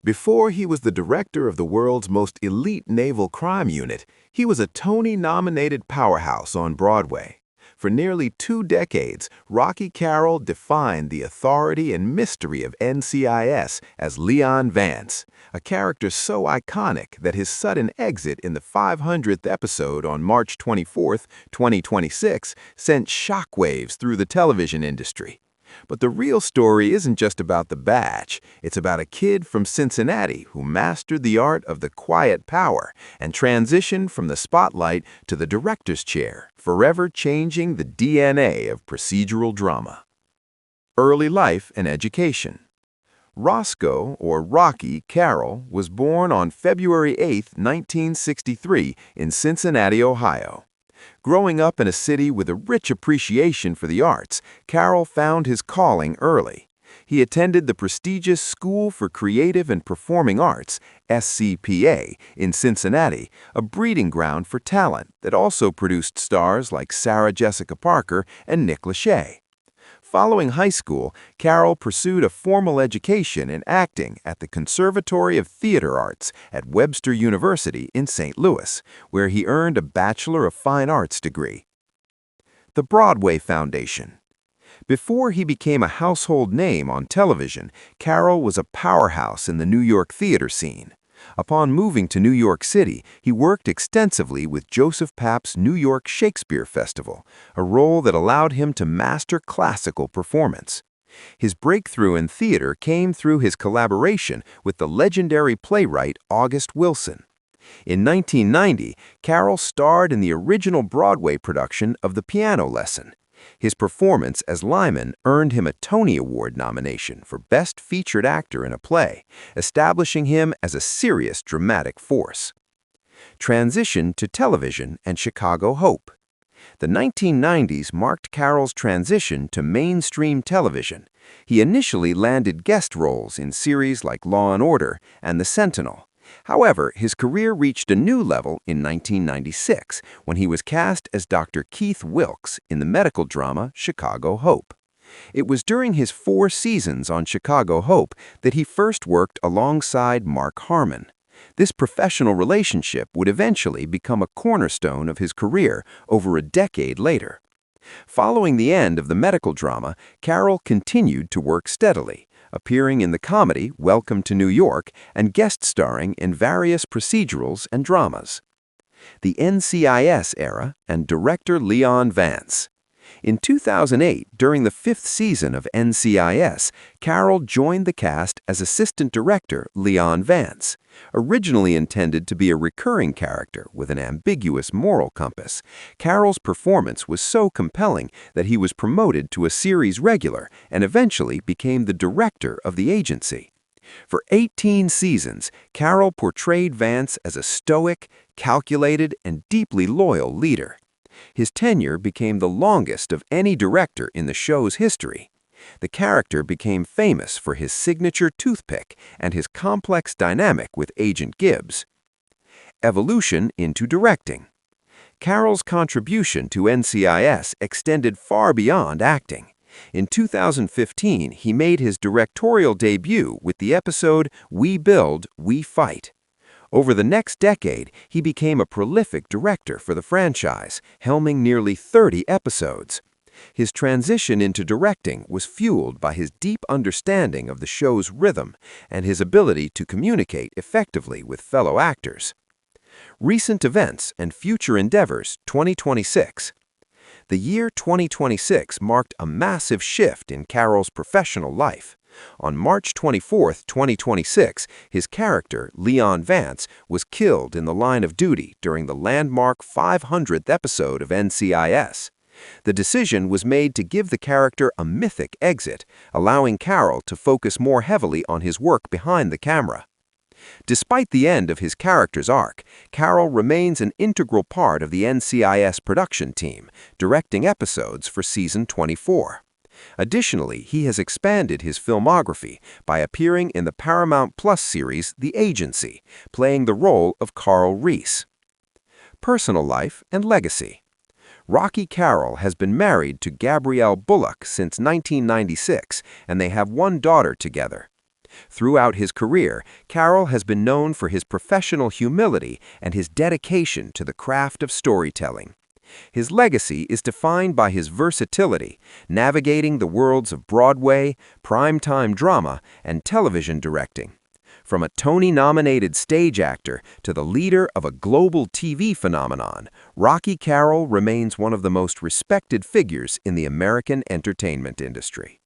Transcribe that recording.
Before he was the director of the world's most elite naval crime unit, he was a Tony-nominated powerhouse on Broadway. For nearly 2 decades, Rocky Carroll defined the authority and mystery of NCIS as Leon Vance, a character so iconic that his sudden exit in the 500th episode on March 24, 2026, sent shockwaves through the television industry. But the real story isn't just about the badge. It's about a kid from Cincinnati who mastered the art of the quiet power and transitioned from the spotlight to the director's chair, forever changing the DNA of procedural drama. Early life and education. Roscoe, or Rocky Carroll, was born on February 8, 1963, in Cincinnati, Ohio. Growing up in a city with a rich appreciation for the arts, Carroll found his calling early. He attended the prestigious School for Creative and Performing Arts, SCPA, in Cincinnati, a breeding ground for talent that also produced stars like Sarah Jessica Parker and Nick Lachey. Following high school, Carroll pursued a formal education in acting at the Conservatory of Theater Arts at Webster University in St. Louis, where he earned a Bachelor of Fine Arts degree. The Broadway Foundation. Before he became a household name on television, Carroll was a powerhouse in the New York theater scene. Upon moving to New York City, he worked extensively with Joseph Papp's New York Shakespeare Festival, a role that allowed him to master classical performance. His breakthrough in theater came through his collaboration with the legendary playwright August Wilson. In 1990, Carroll starred in the original Broadway production of The Piano Lesson. His performance as Lyman earned him a Tony Award nomination for Best Featured Actor in a Play, establishing him as a serious dramatic force. Transition to television and Chicago Hope. The 1990s marked Carroll's transition to mainstream television. He initially landed guest roles in series like Law & Order and The Sentinel. However, his career reached a new level in 1996 when he was cast as Dr. Keith Wilkes in the medical drama Chicago Hope. It was during his 4 seasons on Chicago Hope that he first worked alongside Mark Harmon. This professional relationship would eventually become a cornerstone of his career over a decade later. Following the end of the medical drama, Carroll continued to work steadily, appearing in the comedy Welcome to New York and guest starring in various procedurals and dramas. The NCIS era and Director Leon Vance. In 2008, during the 5th season of NCIS, Carroll joined the cast as Assistant Director Leon Vance. Originally intended to be a recurring character with an ambiguous moral compass, Carroll's performance was so compelling that he was promoted to a series regular and eventually became the director of the agency. For 18 seasons, Carroll portrayed Vance as a stoic, calculated, and deeply loyal leader. His tenure became the longest of any director in the show's history. The character became famous for his signature toothpick and his complex dynamic with Agent Gibbs. Evolution into directing. Carroll's contribution to NCIS extended far beyond acting. In 2015, he made his directorial debut with the episode We Build, We Fight. Over the next decade, he became a prolific director for the franchise, helming nearly 30 episodes. His transition into directing was fueled by his deep understanding of the show's rhythm and his ability to communicate effectively with fellow actors. Recent events and future endeavors 2026. The year 2026 marked a massive shift in Carroll's professional life. On March 24, 2026, his character, Leon Vance, was killed in the line of duty during the landmark 500th episode of NCIS. The decision was made to give the character a mythic exit, allowing Carroll to focus more heavily on his work behind the camera. Despite the end of his character's arc, Carroll remains an integral part of the NCIS production team, directing episodes for season 24. Additionally, he has expanded his filmography by appearing in the Paramount Plus series The Agency, playing the role of Carl Reese. Personal life and legacy. Rocky Carroll has been married to Gabrielle Bullock since 1996, and they have one daughter together. Throughout his career, Carroll has been known for his professional humility and his dedication to the craft of storytelling. His legacy is defined by his versatility, navigating the worlds of Broadway, primetime drama, and television directing. From a Tony-nominated stage actor to the leader of a global TV phenomenon, Rocky Carroll remains one of the most respected figures in the American entertainment industry.